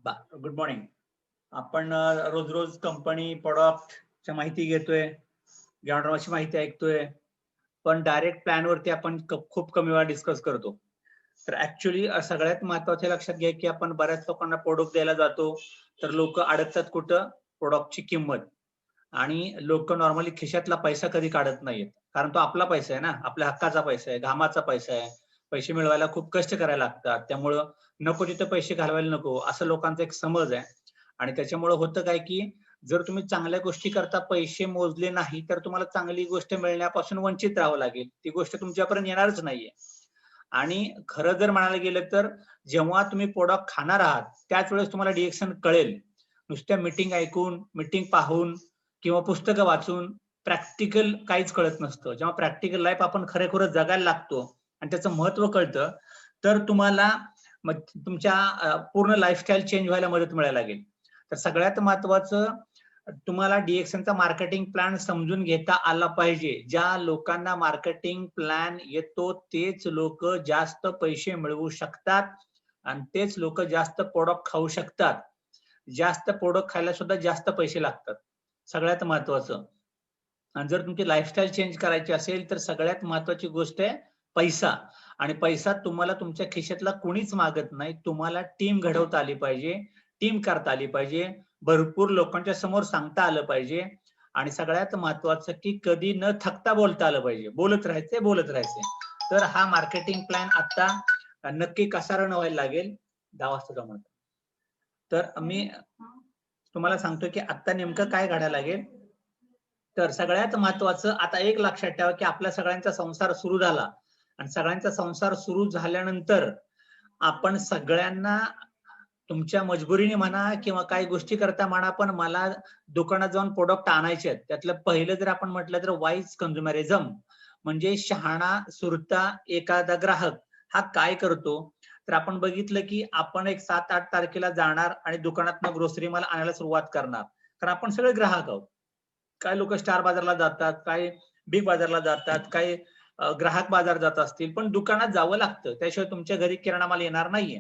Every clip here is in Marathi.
Good morning. आपण रोज रोज कंपनी प्रोडक्टच्या माहिती घेतोय, ग्राउंडची माहिती ऐकतोय, पण डायरेक्ट प्लॅनवरती आपण खूप कमी वेळा डिस्कस करतो. तर ऍक्च्युली सगळ्यात महत्त्वाचे लक्षात घ्या की आपण बऱ्याच लोकांना प्रोडक्ट द्यायला जातो, तर लोक अडकतात कुठं? प्रोडक्टची किंमत. आणि लोक नॉर्मली खिशातला पैसा कधी काढत नाहीत, कारण तो आपला पैसा आहे ना, आपल्या हक्काचा पैसा आहे, घामाचा पैसा आहे. पैसे मिळवायला खूप कष्ट करायला लागतात. त्यामुळं नको तिथे पैसे घालवायला नको, असं लोकांचा एक समज आहे. आणि त्याच्यामुळे होतं काय की जर तुम्ही चांगल्या गोष्टी करता पैसे मोजले नाही, तर तुम्हाला चांगली गोष्ट मिळण्यापासून वंचित राहावं लागेल. ती गोष्ट तुमच्यापर्यंत येणारच नाहीये. आणि खरं जर म्हणायला गेलं तर जेव्हा तुम्ही प्रोडक्ट खाणार आहात, त्याच वेळेस तुम्हाला डिरेक्शन कळेल. नुसत्या मीटिंग ऐकून, मीटिंग पाहून किंवा पुस्तकं वाचून प्रॅक्टिकल काहीच कळत नसतं. जेव्हा प्रॅक्टिकल लाईफ आपण खरेखुरं जगायला लागतो आणि त्याचं महत्त्व कळतं, तर तुम्हाला मग तुमच्या पूर्ण लाईफस्टाईल चेंज व्हायला मदत मिळायला लागेल. तर सगळ्यात महत्त्वाचं तुम्हाला डीएक्सनचा मार्केटिंग प्लॅन समजून घेता आला पाहिजे. ज्या लोकांना मार्केटिंग प्लॅन येतो तेच लोक जास्त पैसे मिळवू शकतात आणि तेच लोक जास्त प्रोडक्ट खाऊ शकतात. जास्त प्रोडक्ट खायला सुद्धा जास्त पैसे लागतात. सगळ्यात महत्त्वाचं. आणि जर तुमची लाईफस्टाईल चेंज करायची असेल तर सगळ्यात महत्त्वाची गोष्ट आहे पैसा. आणि पैसा तुम्हाला तुमच्या खिशातला कोणीच मागत नाही. तुम्हाला टीम घडवता आली पाहिजे, टीम करता आली पाहिजे, भरपूर लोकांच्या समोर सांगता आलं पाहिजे आणि सगळ्यात महत्त्वाचं की कधी न थकता बोलता आलं पाहिजे. बोलत राहायचंय. तर हा मार्केटिंग प्लॅन आता नक्की कसा रन व्हायला लागेल 10 वाजता जमणार. तर मी तुम्हाला सांगतो की आता नेमकं काय घडायला लागेल. तर सगळ्यात महत्त्वाचं आता एक लक्षात ठेवा की आपल्या सगळ्यांचा संसार सुरू झाला आणि सगळ्यांचा संसार सुरू झाल्यानंतर आपण सगळ्यांना तुमच्या मजबुरीने म्हणा किंवा काही गोष्टी करता म्हणा, पण मला दुकानात जाऊन प्रोडक्ट आणायचे आहेत. त्यातलं पहिलं जर आपण म्हटलं तर वाईज कन्झ्युमरिझम म्हणजे शहाणा सुरता एखादा ग्राहक हा काय करतो. तर आपण बघितलं की आपण एक 7-8 तारखेला जाणार आणि दुकानातनं ग्रोसरी माल आणायला सुरुवात करणार, कारण आपण सगळे ग्राहक आहोत. काही लोक स्टार बाजारला जातात, काही बिग बाजारला जातात, काही ग्राहक बाजार जात असतील, पण दुकानात जावं लागतं, त्याशिवाय तुमच्या घरी किराणा माल येणार नाहीये.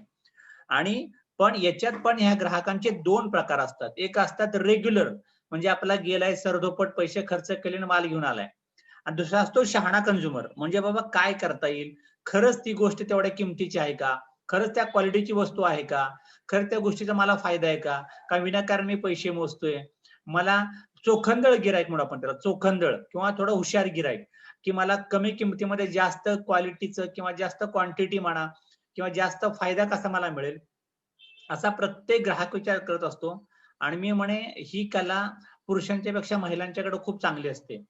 आणि पण याच्यात पण ह्या ग्राहकांचे 2 प्रकार असतात. एक असतात रेग्युलर, म्हणजे आपला गेलाय सरधोपट पैसे खर्च केले आणि माल घेऊन आलाय. आणि दुसरा असतो शहाणा कंझ्युमर, म्हणजे बाबा काय करता येईल, खरंच ती गोष्ट तेवढ्या किमतीची आहे का, खरंच त्या क्वालिटीची वस्तू आहे का, खरंच त्या गोष्टीचा मला फायदा आहे का, का विनाकारण मी पैसे मोजतोय. मला चोखंदळ गिराईक म्हणून आपण त्याला, चोखंदळ किंवा थोडं हुशार गिराईक, की मला कमी किमतीमध्ये जास्त क्वालिटीचं किंवा जास्त क्वांटिटी म्हणा किंवा जास्त फायदा कसा मला मिळेल, असा प्रत्येक ग्राहक विचार करत असतो. आणि मी म्हणे ही कला पुरुषांच्या पेक्षा महिलांच्याकडे खूप चांगली असते.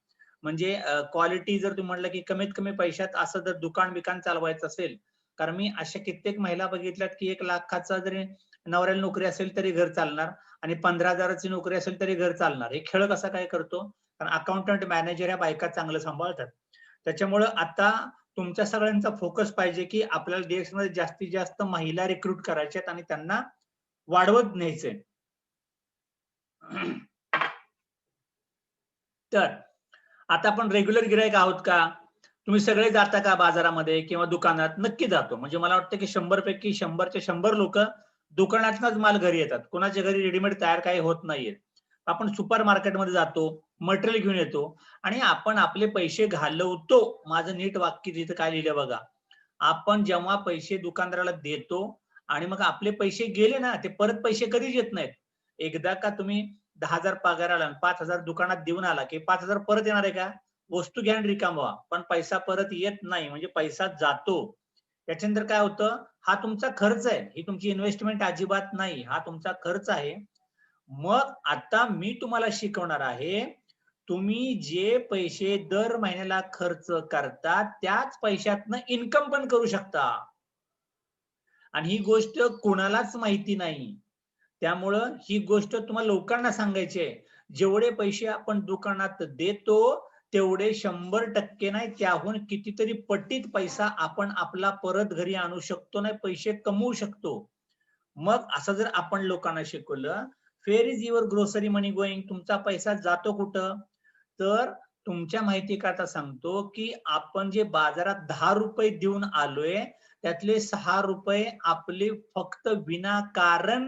म्हणजे क्वालिटी जर तुम्ही म्हटलं की कमीत कमी पैशात असं जर दुकान चालवायचं असेल, कारण मी अशा कित्येक महिला बघितल्यात की 1 लाखाचा जरी नवऱ्याला नोकरी असेल तरी घर चालणार आणि 15,000ची नोकरी असेल तरी घर चालणार. हे खेळ कसा काय करतो? कारण अकाउंटंट, मॅनेजर ह्या बायका चांगलं सांभाळतात. त्याच्यामुळं आता तुमच्या सगळ्यांचा फोकस पाहिजे की आपल्याला देशामध्ये जास्तीत जास्त महिला रिक्रूट करायच्यात आणि त्यांना वाढवत न्यायचंय. तर आता आपण रेग्युलर गिराईक आहोत का? तुम्ही सगळे जाता का बाजारामध्ये किंवा दुकानात? नक्की जातो. म्हणजे मला वाटतं की 100 पैकी 100चे 100 लोक दुकानातनच माल घरी येतात. कोणाच्या घरी रेडीमेड तयार काही होत नाहीये. आपण सुपर मार्केटमध्ये जातो, मटेरियल घेऊन येतो आणि आपण आपले पैसे घालवतो. माझं नीट वाक्य तिथं काय लिहिलं बघा. आपण जेव्हा पैसे दुकानदाराला देतो आणि मग आपले पैसे गेले ना, ते परत पैसे कधीच येत नाहीत. एकदा का तुम्ही 10,000 पगार आला आणि 5,000 दुकानात देऊन आला की 5,000 परत येणार आहे का? वस्तू घ्या आणि रिकामं व्हा. पण पैसा परत येत नाही, म्हणजे पैसा जातो. त्याच्यानंतर काय होतं, हा तुमचा खर्च आहे. ही तुमची इन्व्हेस्टमेंट अजिबात नाही. हा तुमचा खर्च आहे. मग आता मी तुम्हाला शिकवणार आहे, तुम्ही जे पैसे दर महिन्याला खर्च करता, त्याच पैशातनं इन्कम पण करू शकता. आणि ही गोष्ट कोणालाच माहिती नाही. त्यामुळं ही गोष्ट तुम्हाला लोकांना सांगायची आहे. जेवढे पैसे आपण दुकानात देतो, तेवढे 100% नाही, त्याहून कितीतरी पटीत पैसा आपण आपला परत घरी आणू शकतो, नाही पैसे कमवू शकतो. मग असं जर आपण लोकांना शिकवलं, where is your grocery money going? तुमचा पैसा जातो कुठं? तर तुमच्या माहितीकरता सांगतो, की आपण जे बाजारात ₹10 देऊन आलोय, त्यातले ₹6 आपले फक्त विनाकारण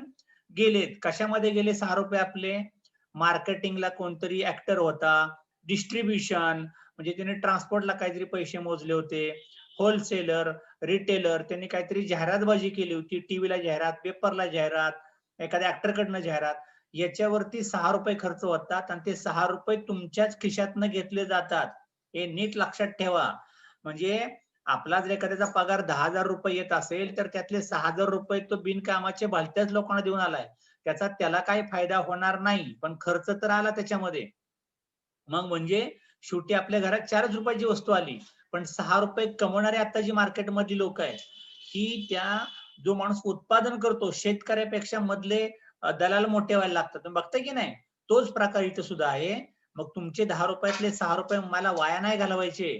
गेलेत. कशामध्ये गेले 6 रुपये आपले? मार्केटिंगला कोणतरी ऍक्टर होता, डिस्ट्रीब्युशन म्हणजे त्याने ट्रान्सपोर्टला काहीतरी पैसे मोजले होते, होलसेलर, रिटेलर त्यांनी काहीतरी जाहिरातबाजी केली होती, टीव्हीला जाहिरात, पेपरला जाहिरात, एखाद्या ऍक्टरकडनं जाहिरात, याच्यावरती 6 रुपये खर्च होतात आणि ते 6 रुपये तुमच्याच खिशातनं घेतले जातात. हे नीट लक्षात ठेवा. म्हणजे आपला जर एखाद्याचा पगार 10,000 रुपये येत असेल तर त्यातले 6,000 रुपये तो बिनकामाचे भलत्याच लोकांना देऊन आलाय. त्याचा त्याला काही फायदा होणार नाही, पण खर्च तर आला त्याच्यामध्ये. मग म्हणजे शेवटी आपल्या घरात 4 रुपयाची वस्तू आली, पण 6 रुपये कमवणारे आता जी मार्केटमधली लोक आहेत, ही त्या जो माणूस उत्पादन करतो शेतकऱ्यापेक्षा मधले दलाल मोठे व्हायला लागतात. तुम्ही बघताय की नाही? तोच प्रकार इथं सुद्धा आहे. मग तुमचे 10 रुपयातले 6 रुपये मला वाया नाही घालवायचे.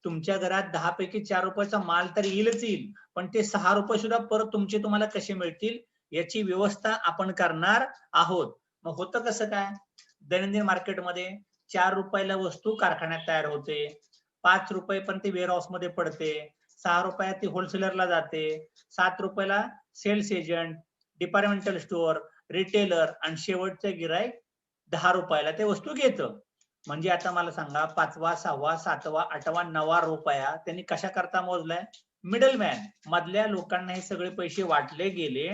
तुमच्या घरात 10 पैकी 4 रुपयाचा माल तर येईलच येईल, पण ते 6 रुपये सुद्धा परत तुमचे तुम्हाला कसे मिळतील याची व्यवस्था आपण करणार आहोत. मग होतं कसं काय? दैनंदिन मार्केटमध्ये 4 रुपयाला वस्तू कारखान्यात तयार होते, 5 रुपये पण ते वेअरहाऊस मध्ये पडते, 6 रुपयात ती होलसेलरला जाते, 7 रुपयाला sales agent, departmental store, retailer आणि शेवटचं गिराईक 10 रुपयाला ते वस्तू घेतं. म्हणजे आता मला सांगा 5वा, 6वा, 7वा, 8वा, 9वा रुपया त्यांनी कशा करता मोजलाय? मिडलमॅन मधल्या लोकांना हे सगळे पैसे वाटले गेले.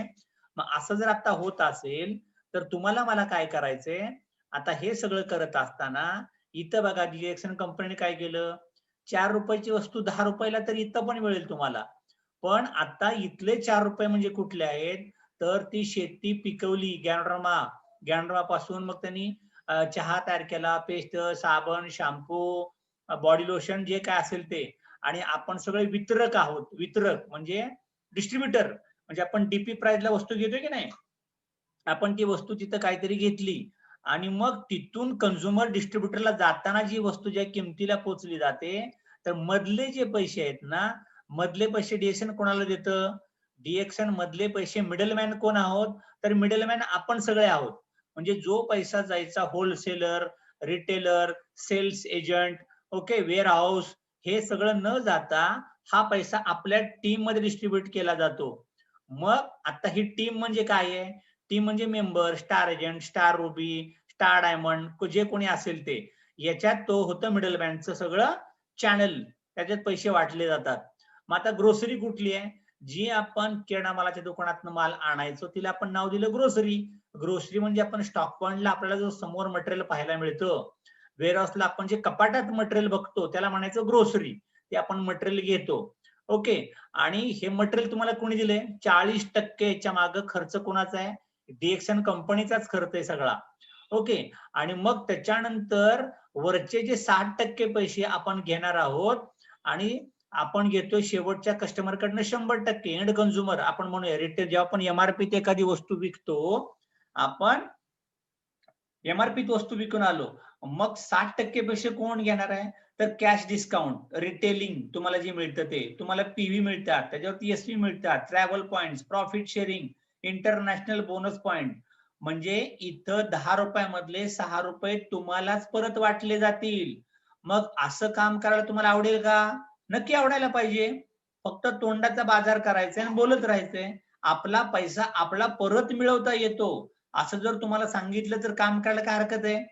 मग असं जर आता होत असेल तर तुम्हाला मला काय करायचंय? आता हे सगळं करत असताना इथं बघा डिएक्सन कंपनीने काय केलं? 4 रुपयाची वस्तू 10 रुपयाला तर इथं पण मिळेल तुम्हाला. पण आता इथले 4 रुपये म्हणजे कुठले आहेत? तर ती शेती पिकवली गॅनोड्रामा पासून मग त्यांनी चहा तयार केला, पेस्ट, साबण, शॅम्पू, बॉडी लोशन जे काय असेल ते. आणि आपण सगळे वितरक आहोत. वितरक म्हणजे डिस्ट्रीब्युटर. म्हणजे आपण डीपी प्राइसला वस्तू घेतोय की नाही? आपण ती वस्तू तिथं काहीतरी घेतली आणि मग तिथून कंझ्युमर डिस्ट्रीब्युटरला जाताना जी वस्तू ज्या किमतीला पोहोचली जाते, तर मधले जे पैसे आहेत ना, मधले पैसे डीएक्सन कोणाला देतं? डीएक्सन मधले पैसे मिडलमॅन कोण आहोत? तर मिडलमॅन आपण सगळे आहोत. म्हणजे जो पैसा जायचा wholesaler, retailer, sales agent, okay, warehouse, हे सगळं न जाता हा पैसा आपल्या टीम मध्ये डिस्ट्रीब्युट केला जातो. मग आता ही टीम म्हणजे काय आहे? टीम म्हणजे member, star agent, star ruby, star diamond, जे कोणी असेल ते. याच्यात तो होतं मिडलमॅनचं सगळं चॅनल. त्याच्यात पैसे वाटले जातात. मग आता ग्रोसरी कुठली आहे? जी आपण किराणा मालाच्या दुकानातनं माल आणायचो तिला आपण नाव दिलं ग्रोसरी. ग्रोसरी म्हणजे आपण स्टॉक पॉइंटला आपल्याला जो समोर मटेरियल पाहायला मिळतं, वेअरहाऊसला आपण जे कपाटात मटेरियल बघतो त्याला म्हणायचं ग्रोसरी. ते आपण मटेरियल घेतो. ओके. आणि हे मटेरियल तुम्हाला कोणी दिलंय? 40% याच्या मागे खर्च कोणाचा आहे? डीएक्सन कंपनीचाच खर्च आहे सगळा. ओके. आणि मग त्याच्यानंतर वरचे जे 60% पैसे आपण घेणार आहोत आणि आपण घेतोय शेवटच्या कस्टमरकडनं 100%. एंड कंझ्युमर आपण म्हणूया रिटेल. जेव्हा आपण एमआरपी एखादी वस्तू विकतो, आपण एमआरपीत वस्तू विकून आलो, मग 60% पैसे कोण घेणार आहे? तर कॅश डिस्काउंट, रिटेलिंग तुम्हाला जे मिळतं ते, तुम्हाला पीव्ही मिळतात, त्याच्यावरती एसपी मिळतात, travel point, profit sharing, international bonus point. म्हणजे इथं 10 रुपयामधले 6 रुपये तुम्हालाच परत वाटले जातील. मग असं काम करायला तुम्हाला आवडेल का? नक्की आवडायला पाहिजे. फक्त तोंडाचा बाजार करायचा आणि बोलत राहायचंय. आपला पैसा आपला परत मिळवता येतो असं जर तुम्हाला सांगितलं तर काम करायला काय हरकत आहे?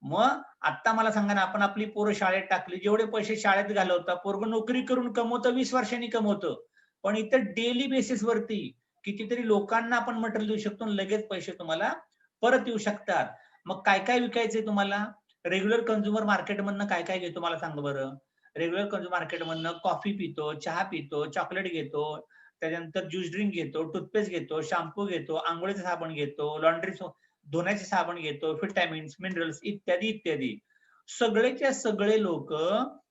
मग आता मला सांगा ना, आपण आपली पोरं शाळेत टाकली, जेवढे पैसे शाळेत घालवता, पोरगं नोकरी करून कमवतं, 20 वर्षांनी कमवतं. पण इथं डेली बेसिस वरती कितीतरी लोकांना आपण मटेरियल देऊ शकतो आणि लगेच पैसे तुम्हाला परत येऊ शकतात. मग काय काय विकायचंय तुम्हाला? रेग्युलर कंझ्युमर मार्केटमधनं काय काय घेतो मला सांगा बरं. रेग्युलर कंझ्युमर मार्केटमधनं कॉफी पितो, चहा पितो, चॉकलेट घेतो, त्याच्यानंतर ज्यूस ड्रिंक घेतो, टूथपेस्ट घेतो, शॅम्पू घेतो, आंघोळीचं साबण घेतो, लॉन्ड्री धुण्याचे साबण घेतो, विटॅमिन्स, मिनरल्स इत्यादी इत्यादी. सगळेच्या सगळे लोक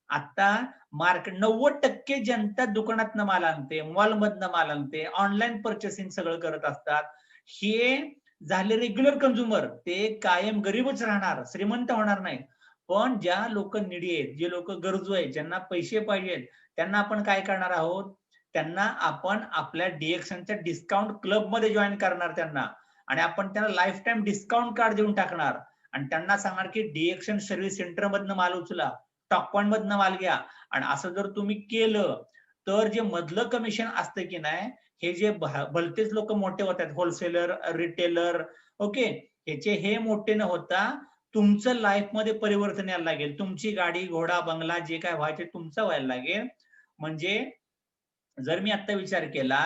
आता मार्केट 90% जनता दुकानातनं माल आणते, मॉलमधनं माल आणते, ऑनलाईन पर्चेसिंग सगळं करत असतात. हे झाले रेग्युलर कंझ्युमर. ते कायम गरीबच राहणार, श्रीमंत होणार नाही. पण ज्या लोक निडी आहेत, जे लोक गरजू आहेत, ज्यांना पैसे पाहिजेत, त्यांना आपण काय करणार आहोत? त्यांना आपण आपल्या डीएक्सनच्या डिस्काउंट क्लब मध्ये जॉईन करणार त्यांना. आणि आपण त्यांना लाईफ टाइम डिस्काउंट कार्ड देऊन टाकणार आणि त्यांना सांगणार की डीएक्सन सर्व्हिस सेंटर मधनं माल उचला, टॉक पॉइंट मधनं माल घ्या. आणि असं जर तुम्ही केलं तर जे मधलं कमिशन असतं की नाही, हे जे भलतेच लोक मोठे होतात, होलसेलर, रिटेलर, ओके, ह्याचे हे मोठे न होता तुमचं लाईफ मध्ये परिवर्तन यायला लागेल. तुमची गाडी, घोडा, बंगला जे काय व्हायचे तुमचं व्हायला लागेल. म्हणजे जर मी आता विचार केला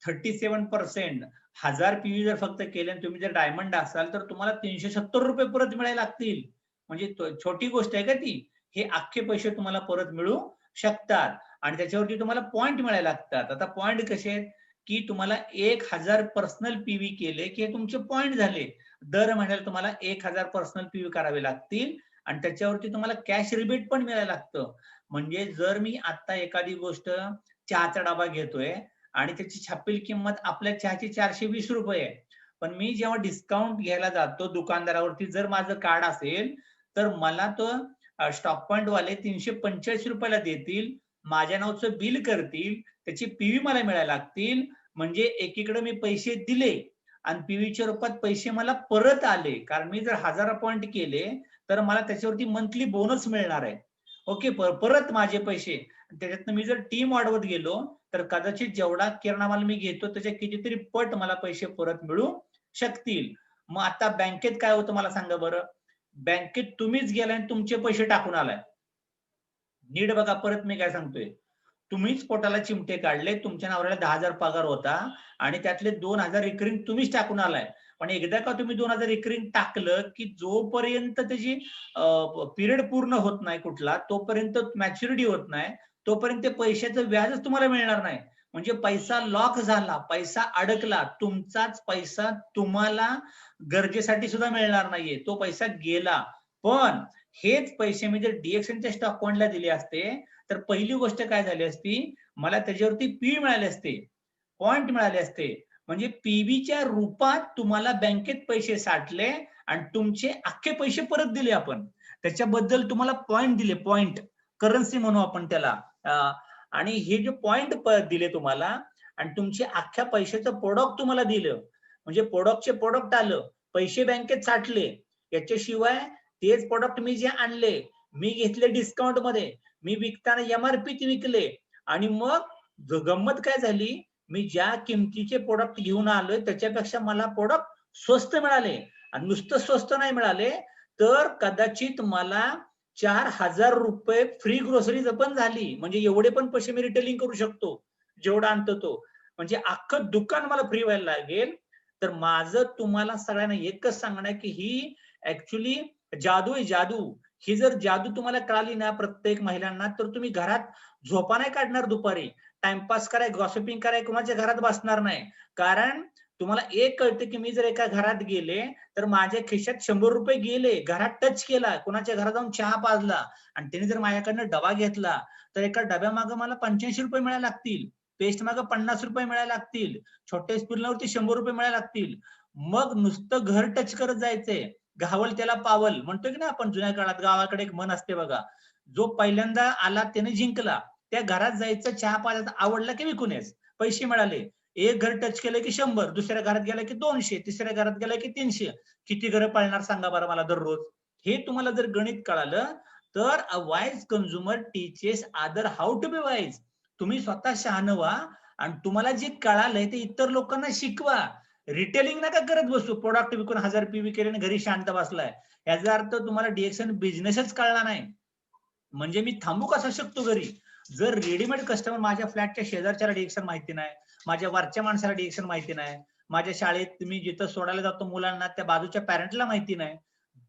37% 1000 पीव्ही जर फक्त केले आणि तुम्ही जर डायमंड असाल तर तुम्हाला 370 रुपये परत मिळायला लागतील. म्हणजे छोटी गोष्ट आहे का ती? हे अख्खे पैसे तुम्हाला परत मिळू शकतात आणि त्याच्यावरती तुम्हाला पॉइंट मिळायला लागतात. आता पॉइंट कसे आहेत की तुम्हाला 1000 पर्सनल पीव्ही केले की तुमचे पॉइंट झाले. दर महिन्याला तुम्हाला 1000 पर्सनल पीव्ही करावे लागतील आणि त्याच्यावरती तुम्हाला कॅश रिबेट पण मिळायला लागतं. म्हणजे जर मी आता एखादी गोष्ट चहाचा डबा घेतोय आणि त्याची छापील किंमत आपल्या चहाची 420 रुपये आहे, पण मी जेव्हा डिस्काउंट घ्यायला जातो दुकानदारावरती, जर माझं कार्ड असेल तर मला तो स्टॉक पॉइंट वाले 345 रुपयाला देतील, माझ्या नावचं बिल करतील, त्याची पीव्ही मला मिळायला लागतील. म्हणजे एकीकडे मी पैसे दिले आणि पीव्हीच्या रूपात पैसे मला परत आले, कारण मी जर 1000 पॉइंट केले तर मला त्याच्यावरती मंथली बोनस मिळणार आहे. ओके, परत माझे पैसे. त्याच्यातनं मी जर टीम वाढवत गेलो तर कदाचित जेवढा किराणा माल मी घेतो त्याच्या कितीतरी पट मला पैसे परत मिळू शकतील. मग आता बँकेत काय होतं मला सांगा बरं. बँकेत तुम्हीच गेलाय आणि तुमचे पैसे टाकून आलाय. नीट बघा, परत मी काय सांगतोय. तुम्हीच पोटाला चिमटे काढले, तुमच्या नवऱ्याला 10,000 पगार होता आणि त्यातले 2,000 रिकरिंग तुम्हीच टाकून आलाय. पण एकदा का तुम्ही 2,000 रिकरिंग टाकलं की जोपर्यंत त्याची पिरियड पूर्ण होत नाही कुठला, तोपर्यंत मॅच्युरिटी होत नाही, तोपर्यंत पैशाचं व्याजच तुम्हाला मिळणार नाही. म्हणजे पैसा लॉक झाला, पैसा अडकला, तुमचाच पैसा तुम्हाला गरजेसाठी सुद्धा मिळणार नाहीये, तो पैसा गेला. पण हेच पैसे मी जर डीएक्सएनच्या स्टॉक पॉइंटला दिले असते तर पहिली गोष्ट काय झाली असती, मला त्याच्यावरती पी मिळाले असते, पॉइंट मिळाले असते. म्हणजे पीव्हीच्या रूपात तुम्हाला बँकेत पैसे साठले आणि तुमचे अख्खे पैसे परत दिले आपण. त्याच्याबद्दल तुम्हाला पॉइंट दिले, पॉइंट करन्सी म्हणू आपण त्याला. आणि हे जे पॉइंट दिले तुम्हाला आणि तुमचे अख्ख्या पैशाचं प्रोडक्ट तुम्हाला दिलं, म्हणजे प्रोडक्टचे प्रोडक्ट आलं, पैसे बँकेत साठले. याच्याशिवाय तेच प्रोडक्ट मी जे आणले, मी घेतले डिस्काउंट मध्ये, मी विकताना एमआरपी विकले आणि मग गंमत काय झाली, मी ज्या किमतीचे प्रोडक्ट घेऊन आलोय त्याच्यापेक्षा मला प्रोडक्ट स्वस्त मिळाले. आणि नुसतं स्वस्त नाही मिळाले तर कदाचित मला 4000 रुपये फ्री ग्रोसरी पण झाली. म्हणजे एवढे पण पैसे मी रिटेलिंग करू शकतो जेवढा आणतो तो. म्हणजे अख्खं दुकान मला फ्री व्हायला लागेल. तर माझं तुम्हाला सगळ्यांना एकच सांगणं आहे की ही ऍक्च्युली जादू आहे, जादू. ही जर जादू तुम्हाला कळाली ना प्रत्येक महिलांना, तर तुम्ही घरात झोपा नाही काढणार दुपारी, टाइमपास कराय, गॉसिपिंग कराय कुणाच्या घरात बसणार नाही. कारण तुम्हाला एक कळतं की मी जर एका घरात गेले तर माझ्या खिशात 100 रुपये गेले, घरात टच केला, कुणाच्या घरात जाऊन चहा पाजला आणि त्याने जर माझ्याकडनं डबा घेतला तर एका डब्यामागं मला 85 रुपये मिळायला लागतील, पेस्ट मागं 50 रुपये मिळायला लागतील, छोट्या स्पूनवरती 100 रुपये मिळायला लागतील. मग नुसतं घर टच करत जायचंय. घावल त्याला पावल म्हणतोय की ना आपण, जुन्या काळात गावाकडे एक म्हण असते बघा, जो पहिल्यांदा आला त्याने जिंकला. त्या घरात जायचं, चहा पाजायचा, आवडला की विकूनच पैसे मिळाले. एक घर टच केलं की 100, दुसऱ्या घरात गेला की 200, तिसऱ्या घरात गेला की 300. किती घरं पाळणार सांगा बरं मला दररोज. हे तुम्हाला जर गणित कळालं तर a wise consumer teaches other how to be wise. तुम्ही स्वतः शहाणं व्हा आणि तुम्हाला जे कळालंय ते इतर लोकांना शिकवा. रिटेलिंग नका करत बसू. प्रोडक्ट विकून 1000 पीव्ही केले आणि घरी शांत बसलाय, याचा अर्थ तुम्हाला डीएक्सएन बिझनेसच कळला नाही. म्हणजे मी थांबू कसं शकतो घरी जर रेडीमेड कस्टमर, माझ्या फ्लॅटच्या शेजारच्याला डीएक्सएन माहिती नाही, माझ्या वरच्या माणसाला डीएक्सएन माहिती नाही, माझ्या शाळेत मी जिथं सोडायला जातो मुलांना त्या बाजूच्या पॅरेंटला माहिती नाही.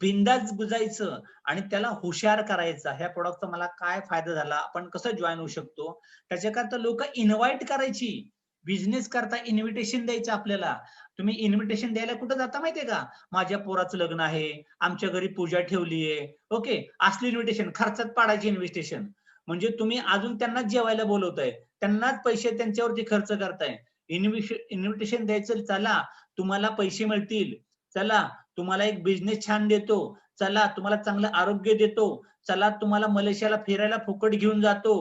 बिंदास बुजायचं आणि त्याला हुशार करायचा, ह्या प्रोडक्टचा मला काय फायदा झाला, आपण कसं जॉईन होऊ शकतो, त्याच्याकरता लोक इन्व्हाइट करायची. बिझनेस करता इन्व्हिटेशन द्यायचं आपल्याला. तुम्ही इन्व्हिटेशन द्यायला कुठं जाता माहितीये का, माझ्या पोराचं लग्न आहे, आमच्या घरी पूजा ठेवलीये, ओके, असली इन्व्हिटेशन, खर्चात पाडायची इन्व्हिटेशन. म्हणजे तुम्ही अजून त्यांना जेवायला बोलवताय, त्यांनाच पैसे त्यांच्यावरती खर्च करताय. इन्व्हिटेशन द्यायचं, चला तुम्हाला पैसे मिळतील, चला तुम्हाला एक बिझनेस छान देतो, चला तुम्हाला चांगलं आरोग्य देतो, चला तुम्हाला मलेशियाला फिरायला फुकट घेऊन जातो,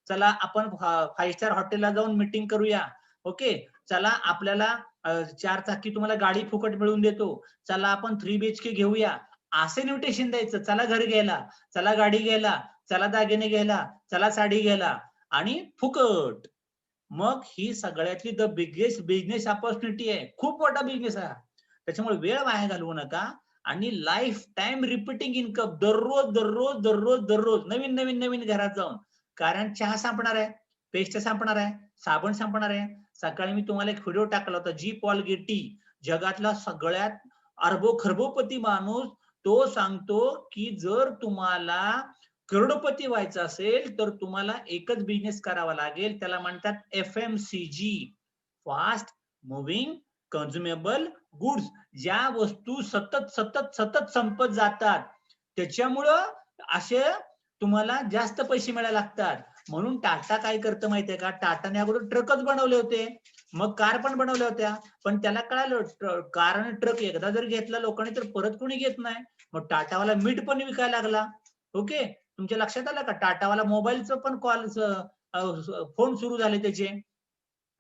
चला आपण 5 स्टार हॉटेलला जाऊन मीटिंग करूया, ओके, चला आपल्याला 4 चाकी तुम्हाला गाडी फुकट मिळवून देतो, चला आपण 3 BHK घेऊया. असं इन्व्हिटेशन द्यायचं. चला घर घ्यायला, चला गाडी घ्यायला, चला दागिने घ्यायला, चला साडी घ्यायला आणि फुकट. मग ही सगळ्यातली द बिगेस्ट बिझनेस ऑपॉर्च्युनिटी आहे, खूप मोठा बिझनेस आहे. त्याच्यामुळे वेळ वाया घालवू नका आणि लाईफ टाइम रिपीटिंग इन्कम दररोज दररोज दररोज दररोज नवीन नवीन नवीन घरात जाऊन. कारण चहा संपणार आहे, पेस्ट संपणार आहे, साबण संपणार आहे. सकाळी मी तुम्हाला एक व्हिडिओ टाकला होता, जी पॉल गेटी, जगातला सगळ्यात खरबोपती माणूस, तो सांगतो की जर तुम्हाला करोडपती व्हायचं असेल तर तुम्हाला एकच बिझनेस करावा लागेल, त्याला म्हणतात FMCG, फास्ट मुव्हिंग कन्झ्युमेबल गुड्स. ज्या वस्तू सतत सतत सतत संपत जातात, त्याच्यामुळं असे तुम्हाला जास्त पैसे मिळायला लागतात. म्हणून टाटा काय करतं माहितीये का, टाटाने अगोदर ट्रकच बनवले होते, मग कार पण बनवल्या होत्या, पण त्याला कळालं कार आणि ट्रक एकदा जर घेतला लोकांनी तर परत कोणी घेत नाही. मग टाटावाला मीठ पण विकायला लागला. ओके, तुमच्या लक्षात आलं का, टाटावाला मोबाईलचं पण फोन सुरू झाले त्याचे.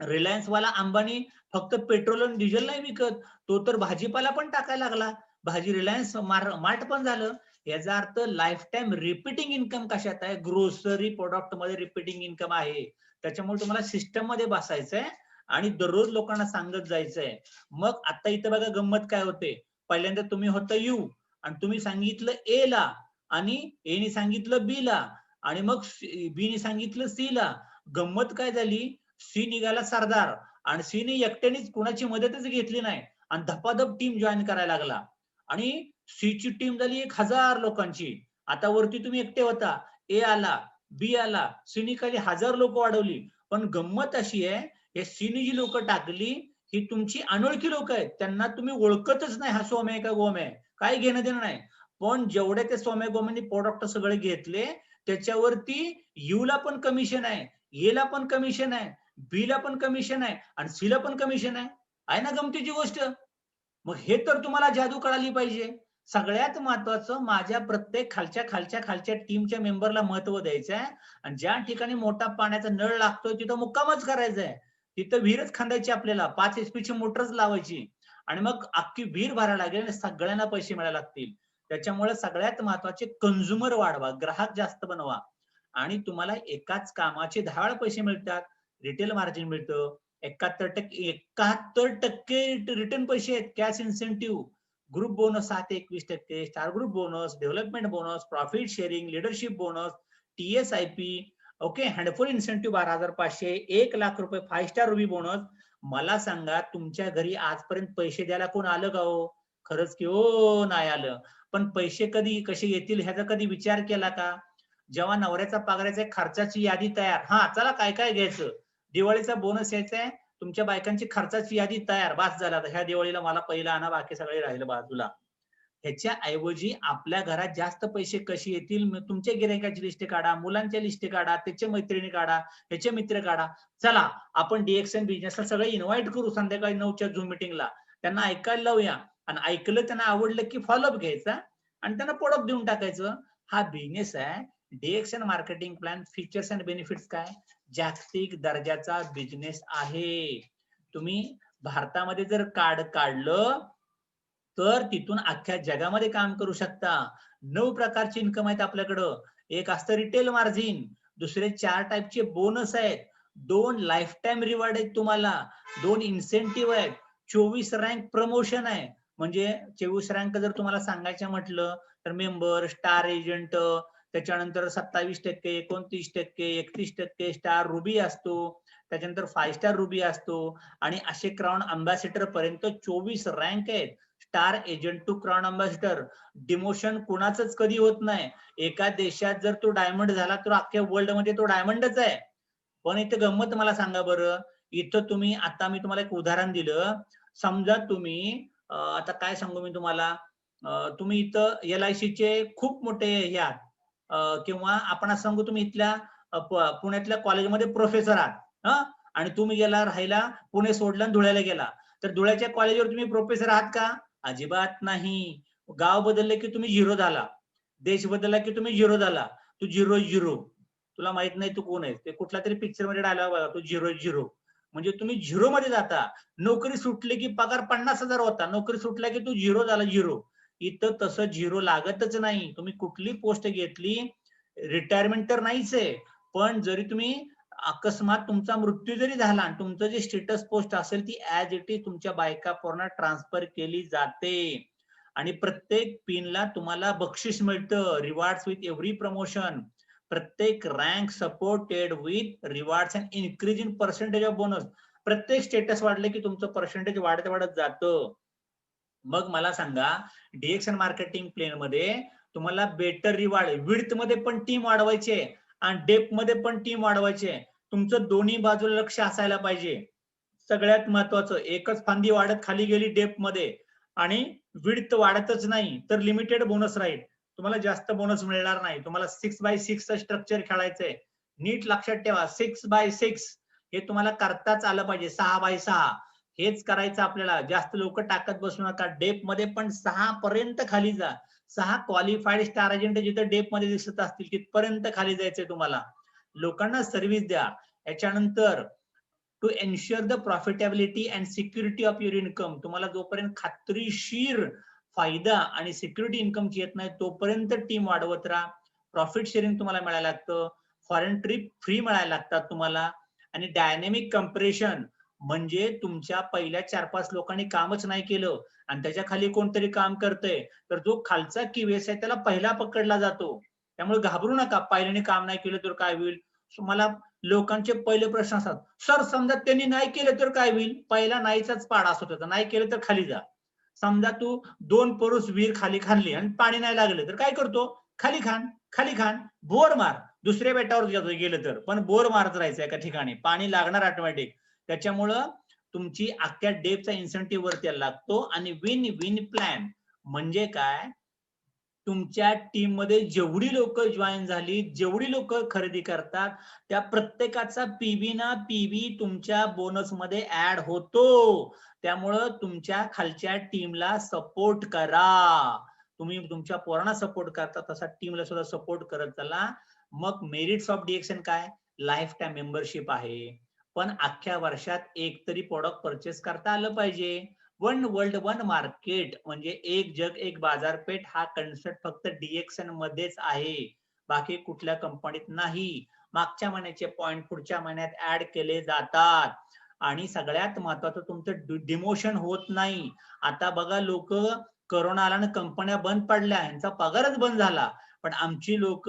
रिलायन्स वाला अंबानी फक्त पेट्रोल आणि डिझेल नाही विकत, तो तर भाजीपाला पण टाकायला लागला, भाजी रिलायन्स मार्ट पण झालं. याचा अर्थ लाईफ टाइम रिपीटिंग इन्कम कशात आहे, ग्रोसरी प्रोडक्ट मध्ये रिपीटिंग इन्कम आहे. त्याच्यामुळे तुम्हाला सिस्टम मध्ये बसायचंय आणि दररोज लोकांना सांगत जायचंय. मग आता इथं बघा गंमत काय होते, पहिल्यांदा तुम्ही होतं यू आणि तुम्ही सांगितलं ए ला आणि ए ने सांगितलं बी ला आणि मग बी ने सांगितलं सी ला. गंमत काय झाली, सी निघाला सरदार आणि सी ने एकट्यानेच कुणाची मदतच घेतली नाही आणि धपाधप टीम जॉईन करायला लागला आणि सी ची टीम झाली 1000 लोकांची. आता वरती तुम्ही एकटे होता, ए आला, बी आला, सी ने खाली 1000 लोक वाढवली. पण गंमत अशी आहे, हे सी ने जी लोक टाकली ही तुमची अनोळखी लोक आहेत, त्यांना तुम्ही ओळखतच नाही, हा सोम आहे का गोम आहे, काय घेणं देणं नाही. पण जेवढे ते सोम्या गोमांनी प्रोडक्ट सगळे घेतले, त्याच्यावरती यू ला पण कमिशन आहे, ए ला पण कमिशन आहे, बी ला पण कमिशन आहे आणि सी ला पण कमिशन आहे ना गमतीची गोष्ट. मग हे तर तुम्हाला जादू कळाली पाहिजे. सगळ्यात महत्वाचं, माझ्या प्रत्येक खालच्या खालच्या खालच्या टीमच्या मेंबरला महत्व द्यायचं आहे आणि ज्या ठिकाणी मोठा पाण्याचा नळ लागतोय तिथं मुक्कामच करायचा आहे, तिथं विहीरच खांदायची, आपल्याला 5 HP ची मोटरच लावायची आणि मग अख्खी विहीर भरायला लागेल आणि सगळ्यांना पैसे मिळायला लागतील. त्याच्यामुळे सगळ्यात महत्वाचे कंझ्युमर वाढवा, ग्राहक जास्त बनवा आणि तुम्हाला एकाच कामाचे 10 वेळा पैसे मिळतात. रिटेल मार्जिन मिळतं, 71% रिटर्न पैसे आहेत, cash incentive, group bonus 7-21%, star group bonus, development bonus, profit sharing, leadership bonus, TSIP, okay, handful incentive 12,500, 1,00,000 रुपये 5 स्टार रुबी बोनस. मला सांगा, तुमच्या घरी आजपर्यंत पैसे द्यायला कोण आलं का हो? खरंच की हो, नाही आलं. पण पैसे कधी कसे येतील ह्याचा कधी विचार केला का? जेव्हा नवऱ्याचा पगाराचा खर्चाची यादी तयार, हा चला काय काय घ्यायचं, दिवाळीचा बोनस यायचा आहे, तुमच्या बायकांची खर्चाची यादी तयार, बास झाला, ह्या दिवाळीला मला पहिला आणा, बाकी सगळे राहिलं बाजूला. ह्याच्या ऐवजी आपल्या घरात जास्त पैसे कसे येतील, तुमच्या गिरायकाची लिस्ट काढा, मुलांच्या लिस्ट काढा, त्याच्या मैत्रिणी काढा, ह्याचे मित्र काढा. चला आपण DXN बिझनेसला सगळे इन्व्हाइट करू संध्याकाळी 9च्या झूम मिटिंगला, त्यांना ऐकायला लावूया आणि ऐकलं त्यांना आवडलं की फॉलोअप घ्यायचा आणि त्यांना प्रोडक्ट देऊन टाकायचं. हा बिझनेस आहे. DXN marketing plan, features and benefits काय, जागतिक दर्जाचा बिझनेस आहे. तुम्ही भारतामध्ये जर कार्ड काढलं तर तिथून अख्ख्या जगामध्ये काम करू शकता. 9 प्रकारची इन्कम आहेत आपल्याकडं. एक असतं रिटेल मार्जिन, दुसरे 4 टाईपचे बोनस आहेत, 2 लाईफ टाइम रिवॉर्ड आहेत तुम्हाला, 2 इन्सेंटिव्ह आहेत, 24 रँक प्रमोशन आहे. म्हणजे 24 रँक जर तुम्हाला सांगायचं म्हटलं तर मेंबर, स्टार एजंट, त्याच्यानंतर 27%, 29%, 31% स्टार रुबी असतो, त्याच्यानंतर 5 स्टार रुबी असतो आणि असे क्राउन अम्बॅसिडर पर्यंत 24 रँक आहेत. Star agent to crown ambassador, demotion कुणाचंच कधी होत नाही. एका देशात जर तो डायमंड झाला तर अख्ख्या वर्ल्ड मध्ये तो डायमंडच आहे. पण इथं गंमत मला सांगा बरं, इथं तुम्ही, आता मी तुम्हाला एक उदाहरण दिलं, समजा तुम्ही आता काय सांगू मी तुम्हाला, तुम्ही इथं LIC चे खूप मोठे हे आहात, किंवा आपण असं सांगू तुम्ही इथल्या पुण्यातल्या कॉलेजमध्ये प्रोफेसर आहात, आणि तुम्ही गेला राहायला पुणे सोडला आणि धुळ्याला गेला, तर धुळ्याच्या कॉलेजवर तुम्ही प्रोफेसर आहात का? अजिबात नाही. गाव बदलले की तुम्ही झिरो झाला, देश बदलला की तुम्ही झिरो झाला, तू झिरो झिरो, तुला माहित नाही तू कोण आहे, ते कुठला तरी पिक्चर मध्ये डायलॉग बघा, तू झिरो झिरो, म्हणजे तुम्ही झिरो मध्ये जाता. नोकरी सुटली की पगार 50,000 होता, नोकरी सुटला की तू झिरो झाला, झिरो. इथं तसं झिरो लागतच नाही. तुम्ही कुठली पोस्ट घेतली, रिटायरमेंट तर नाहीच आहे, पण जरी तुम्ही अकस्मात तुमचा मृत्यू जरी झाला आणि तुमचं जे स्टेटस पोस्ट असेल ती ऍज इट इज तुमच्या बायका पोरांना ट्रान्सफर केली जाते आणि प्रत्येक पिनला तुम्हाला बक्षीस मिळतं, रिवॉर्ड्स विथ एव्हरी प्रमोशन. प्रत्येक rank supported with rewards and increase in percentage of bonus. प्रत्येक स्टेटस वाढले की तुमचं पर्सेंटेज वाढत वाढत जातं. मग मला सांगा, डीएक्सन मार्केटिंग प्लेन मध्ये तुम्हाला बेटर रिवॉर्ड, विड्थ मध्ये पण टीम वाढवायचे आणि डेप्थ मध्ये पण टीम वाढवायचे. तुमचं दोन्ही बाजूला लक्ष असायला पाहिजे. सगळ्यात महत्वाचं, एकच फांदी वाढत खाली गेली डेप्थ मध्ये आणि विड्थ वाढतच नाही तर लिमिटेड बोनस राहील, तुम्हाला जास्त बोनस मिळणार नाही. तुम्हाला 6x6 स्ट्रक्चर खेळायचंय. नीट लक्षात ठेवा, 6x6 हे तुम्हाला करताच आलं पाहिजे. 6x6 हेच करायचं आपल्याला. जास्त लोक टाकत बसू नका. डेप मध्ये पण 6 पर्यंत खाली जा. 6 क्वालिफाईड स्टार एजंट जिथं डेप मध्ये दिसत असतील तिथपर्यंत खाली जायचंय तुम्हाला. लोकांना सर्व्हिस द्या. याच्यानंतर to ensure the profitability and security of your income, तुम्हाला जोपर्यंत खात्रीशीर फायदा आणि सिक्युरिटी इन्कमची येत नाही तोपर्यंत टीम वाढवत राहा. प्रॉफिट शेअरिंग तुम्हाला मिळायला लागतं, फॉरेन ट्रिप फ्री मिळायला लागतात तुम्हाला, आणि डायनॅमिक कम्प्रेशन म्हणजे तुमच्या पहिल्या 4-5 लोकांनी कामच नाही केलं आणि त्याच्या खाली कोणतरी काम करतंय तर जो खालचा किवेस आहे त्याला पहिला पकडला जातो. त्यामुळे घाबरू नका, पहिल्याने काम नाही केलं तर काय होईल. मला लोकांचे पहिले प्रश्न असतात, सर समजा त्यांनी नाही केलं तर काय होईल. पहिला नाहीचाच पाडा असतो त्याचा, नाही केलं तर खाली जा. समजा तू 2 पुरुष विहीर खाली खाल्ली आणि पाणी नाही लागलं तर काय करतो, खाली खान बोर मार. दुसऱ्या बेटावर गेलं तर पण बोर मारत राहायचं एका ठिकाणी, पाणी लागणार ऑटोमॅटिक. त्याच्यामुळं तुमची अख्ख्या डेपचा इन्सेंटिव्ह वरती लागतो. आणि विन विन प्लॅन म्हणजे काय, तुमच्या टीम मध्ये जेवढी लोक जॉईन झाली, जेवढी लोक खरेदी करतात, त्या प्रत्येकाचा पीबी ना पीबी तुमच्या बोनस मध्ये ऍड होतो. त्यामुळं तुमच्या खालच्या टीमला सपोर्ट करा. तुम्ही तुमच्या पोरांना सपोर्ट करता तसा टीमला सुद्धा सपोर्ट करत चला. मग मेरिट्स ऑफ डीएक्सन काय, लाईफ टाइम मेंबरशिप आहे, पण अख्ख्या वर्षात एक तरी प्रोडक्ट परचेस करता आलं पाहिजे. वन वर्ल्ड वन मार्केट म्हणजे एक जग एक बाजारपेठ हा कन्सेप्ट फक्त डीएक्सन मध्येच आहे, बाकी कुठल्या कंपनीत नाही. मागच्या महिन्याचे पॉइंट पुढच्या महिन्यात ऍड केले जातात. आणि सगळ्यात महत्वाचं, तुमचं डिमोशन होत नाही. आता बघा, लोक करोना आला ना कंपन्या बंद पडल्या, यांचा पगारच बंद झाला, पण आमची लोक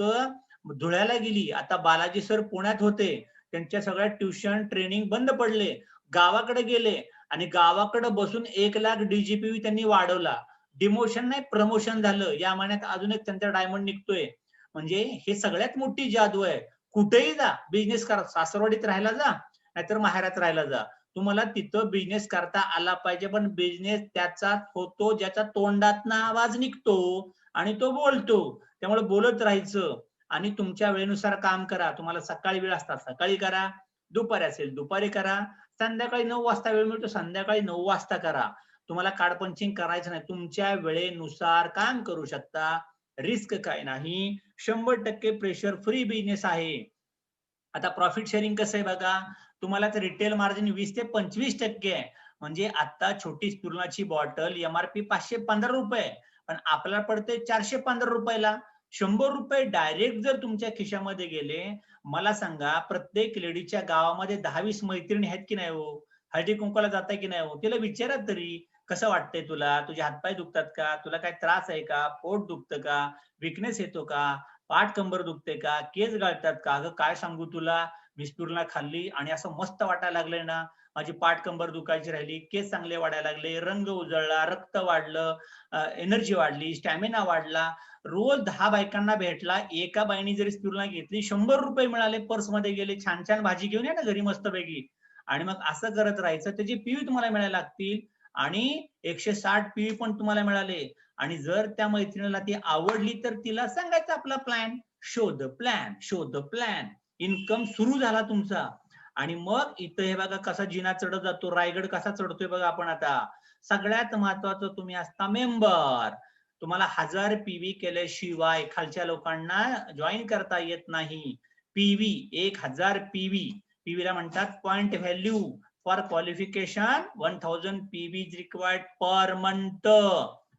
धुळ्याला गेली. आता बालाजी सर पुण्यात होते, त्यांच्या सगळ्या ट्युशन ट्रेनिंग बंद पडले, गावाकडे गेले आणि गावाकडे बसून 1 लाख डीजीपीवी त्यांनी वाढवला. डिमोशन नाही, प्रमोशन झालं. या महिन्यात अजून एक त्यांचा डायमंड निघतोय. म्हणजे हे सगळ्यात मोठी जादू आहे. कुठेही जा, बिझनेस करा. सासरवाडीत राहायला जा नाहीतर माहेरात राहायला जा, तुम्हाला तिथं बिझनेस करता आला पाहिजे. पण बिझनेस त्याचा होतो ज्याच्या तोंडातनं आवाज निघतो आणि तो बोलतो. त्यामुळे बोलत राहायचं आणि तुमच्या वेळेनुसार काम करा. तुम्हाला सकाळी वेळ असतात सकाळी करा, दुपारी असेल दुपारी करा, संध्याकाळी 9 वाजता वेळ मिळतो संध्याकाळी 9 वाजता करा. तुम्हाला कार्ड पंचिंग करायचं नाही, तुमच्या वेळेनुसार काम करू शकता. रिस्क काय नाही, 100% प्रेशर फ्री बिझनेस आहे. आता प्रॉफिट शेअरिंग कसं आहे बघा, तुम्हाला तर रिटेल मार्जिन 20 ते 25% आहे. म्हणजे आता छोटी स्पुरणाची बॉटल एमआरपी 515 रुपये, पण आपल्याला पडते 415 रुपयाला. 100 रुपये डायरेक्ट जर तुमच्या खिशामध्ये गेले, मला सांगा प्रत्येक लेडीच्या गावामध्ये 10-20 मैत्रिणी आहेत की नाही हो, हळदी कुंकवाला जाताय की नाही हो, तिला विचारा तरी कसं वाटतंय तुला, तुझे हातपाय दुखतात का, तुला काय त्रास आहे का, पोट दुखतं का, विकनेस येतो का, पाठ कंबर दुखते का, केस गळतात का. अगं काय सांगू तुला, मिस्टूरला खाल्ली आणि असं मस्त वाटायला लागलंय ना, माझी पाठ कंबर दुखायची राहिली, केस चांगले वाढायला लागले, रंग उजळला, रक्त वाढलं, एनर्जी वाढली, स्टॅमिना वाढला. रोज 10 बायकांना भेटला, एका बाईने जरी स्पिरुलिना घेतली 100 रुपये मिळाले, पर्स मध्ये गेले, छान छान भाजी घेऊन या ना घरी मस्तपैकी. आणि मग असं करत राहायचं, त्याची पीवी तुम्हाला मिळायला लागतील आणि 160 पीवी पण तुम्हाला मिळाले. आणि जर त्या मैत्रिणीला ती आवडली तर तिला सांगायचं आपला plan, show the plan. Income सुरू झाला तुमचा. आणि मग इथं हे बघा कसा जिना चढत जातो, रायगड कसा चढतोय बघा आपण आता. सगळ्यात महत्वाचं, तुम्ही असता मेंबर. तुम्हाला 1000 पीवी केल्याशिवाय खालच्या लोकांना जॉईन करता येत नाही. पीवी 1000 पीवीला म्हणतात point value for qualification. 1000 PV is required per month,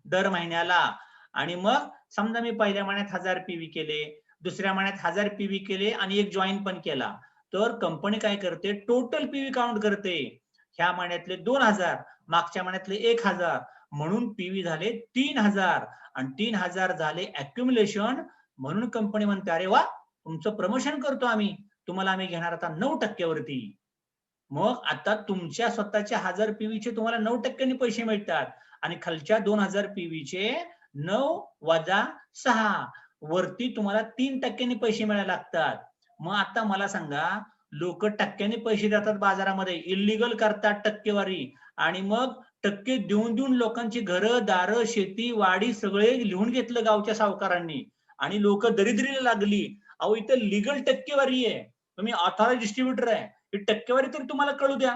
दर महिन्याला. आणि मग समजा मी पहिल्या महिन्यात 1000 पीवी केले, दुसऱ्या महिन्यात 1000 पीवी केले आणि एक जॉईन पण केला, तर कंपनी काय करते, टोटल पीव्ही काउंट करते. ह्या महिन्यातले 2000, मागच्या महिन्यातले 1000, म्हणून पीव्ही झाले 3000 आणि 3000 झाले अक्युम्युलेशन. म्हणून कंपनी म्हणते अरे वा, तुमचं प्रमोशन करतो आम्ही, तुम्हाला आम्ही घेणार आता 9% वरती. मग आता तुमच्या स्वतःच्या 1000 पीव्हीचे तुम्हाला 9% पैसे मिळतात आणि खालच्या 2000 पीव्हीचे 9 वजा 6 वरती तुम्हाला 3% पैसे मिळायला लागतात. मग आता मला सांगा, लोक टक्क्याने पैसे देतात बाजारामध्ये, इल्लीगल करतात टक्केवारी, आणि मग टक्के देऊन देऊन लोकांची घरं दारं शेती वाडी सगळे लिहून घेतलं गावच्या सावकारांनी आणि लोक दरिद्रीला लागली. अहो इथं लिगल टक्केवारी आहे, तुम्ही ऑथॉराइज डिस्ट्रीब्युटर आहे, ही टक्केवारी तरी तुम्हाला कळू द्या.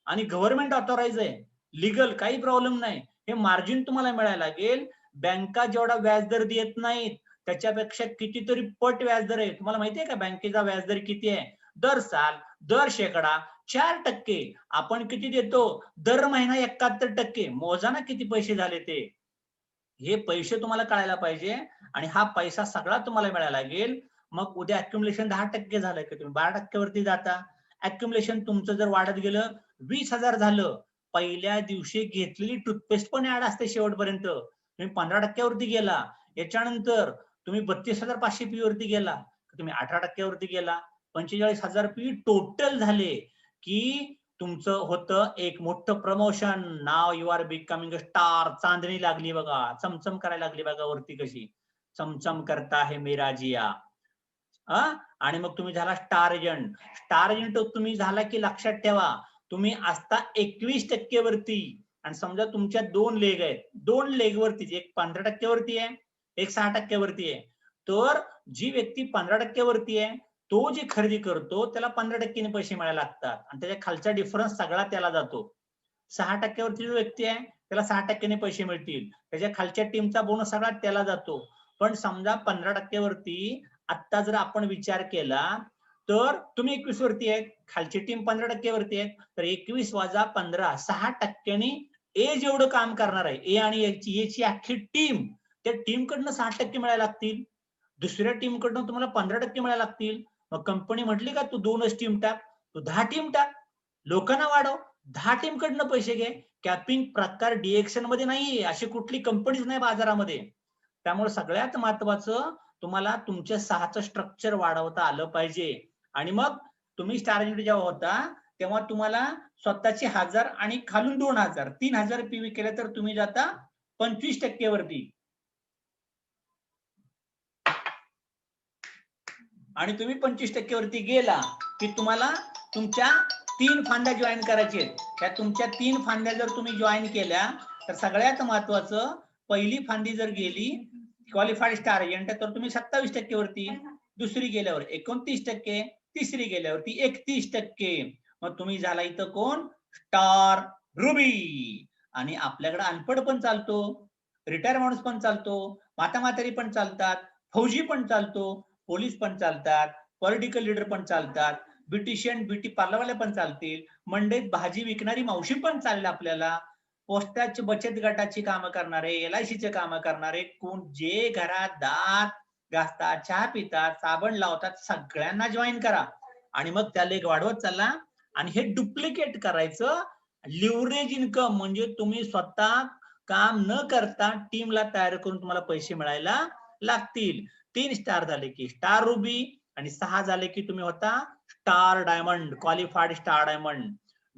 आणि गव्हर्नमेंट ऑथॉराइज आहे, लिगल, काही प्रॉब्लेम नाही. हे मार्जिन तुम्हाला मिळायला लागेल. बँका जेवढा व्याजदर देत नाहीत त्याच्यापेक्षा कितीतरी पट व्याजदर आहे. तुम्हाला माहितीये का बँकेचा व्याजदर किती आहे? दर साल, दर शेकडा 4%. आपण किती देतो? दर महिना 71%. मोजा ना किती पैसे झाले ते. हे पैसे तुम्हाला कळायला पाहिजे आणि हा पैसा सगळा तुम्हाला मिळायला लागेल. मग उद्या अक्युम्युलेशन 10% झालं की तुम्ही 12% वरती जाता. अक्युम्युलेशन तुमचं जर वाढत गेलं 20,000 झालं, पहिल्या दिवशी घेतलेली टूथपेस्ट पण ऍड असते शेवटपर्यंत. तुम्ही 15% वरती गेला, याच्यानंतर तुम्ही 32,500 पी वरती गेला, तुम्ही 18% वरती गेला, 45,000 पी टोटल झाले की तुमचं होतं एक मोठं प्रमोशन. नाव you are becoming a star. चांदणी लागली बघा, चमचम करायला लागली बघा वरती कशी, चमचम करता है मेरा जिया. आणि मग तुम्ही झाला स्टार एजंट. स्टार एजंट तुम्ही झाला की लक्षात ठेवा, तुम्ही असता 21% वरती. आणि समजा तुमच्या 2 लेग आहेत, 2 लेग वरती, एक 15% वरती आहे, एक 6% वरती आहे. तर जी व्यक्ती 15% वरती आहे तो जे खरेदी करतो त्याला 15% पैसे मिळायला लागतात आणि त्याच्या खालचा डिफरन्स सगळा त्याला जातो. 6% वरती जो व्यक्ती आहे त्याला 6% पैसे मिळतील, त्याच्या खालच्या टीमचा बोनस सगळा त्याला जातो. पण समजा 15% वरती आता जर आपण विचार केला तर तुम्ही 21 वरती आहे, खालची टीम 15% वरती आहे, तर 21 वजा 15 6%नी ए जेवढं काम करणार आहे, ए आणि एची अख्खी टीम, त्या टीम कडनं 6% मिळायला लागतील, दुसऱ्या टीम कडनं तुम्हाला 15% मिळायला लागतील. मग कंपनी म्हटली का तू 2च टीम टाक, तू 10 टीम टाक, लोकांना वाढव, 10 टीम कडनं पैसे घे. कॅपिंग प्रकार डीएक्शन मध्ये नाहीये, अशी कुठली कंपनीच नाही बाजारामध्ये. त्यामुळे सगळ्यात महत्वाचं तुम्हाला तुमच्या 6चं स्ट्रक्चर वाढवता आलं पाहिजे. आणि मग तुम्ही स्टार एजंट जेव्हा होता तेव्हा तुम्हाला स्वतःचे 1000 आणि खालून 2000 3000 पीव्ही केले तर तुम्ही जाता 25% वरती. आणि तुम्ही 25% वरती गेला की तुम्हाला तुमच्या 3 फांद्या जॉईन करायचे आहेत. त्या तुमच्या 3 फांद्या जर तुम्ही जॉईन केल्या तर सगळ्यात महत्वाचं, पहिली फांदी जर गेली क्वालिफाईड स्टार एजंट तर तुम्ही 27% वरती, दुसरी गेल्यावर 29%, तिसरी गेल्यावरती 31%. मग तुम्ही झाला इथं कोण? Star ruby. आणि आपल्याकडे अनपढ पण चालतो, रिटायर माणूस पण चालतो, माता म्हातारी पण चालतात, फौजी पण चालतो, पोलीस पण चालतात, पॉलिटिकल लीडर पण चालतात, ब्युटिशियन ब्युटी पार्लरवाले पण चालतील, मंडईत भाजी विकणारी मावशी पण चालेल आपल्याला, पोस्टाची बचत गटाची कामं करणारे, LICचे कामं करणारे, कोण जे घरात दात घासतात, चहा पितात, साबण लावतात, सगळ्यांना जॉईन करा. आणि मग त्या लेग वाढवत चालला. आणि हे डुप्लिकेट करायचं. लिव्हरेज इन्कम म्हणजे तुम्ही स्वतः काम न करता टीमला तयार करून तुम्हाला पैसे मिळायला लागतील. 3 स्टार झाले की स्टार रुबी आणि 6 झाले की तुम्ही होता star diamond, qualified star diamond.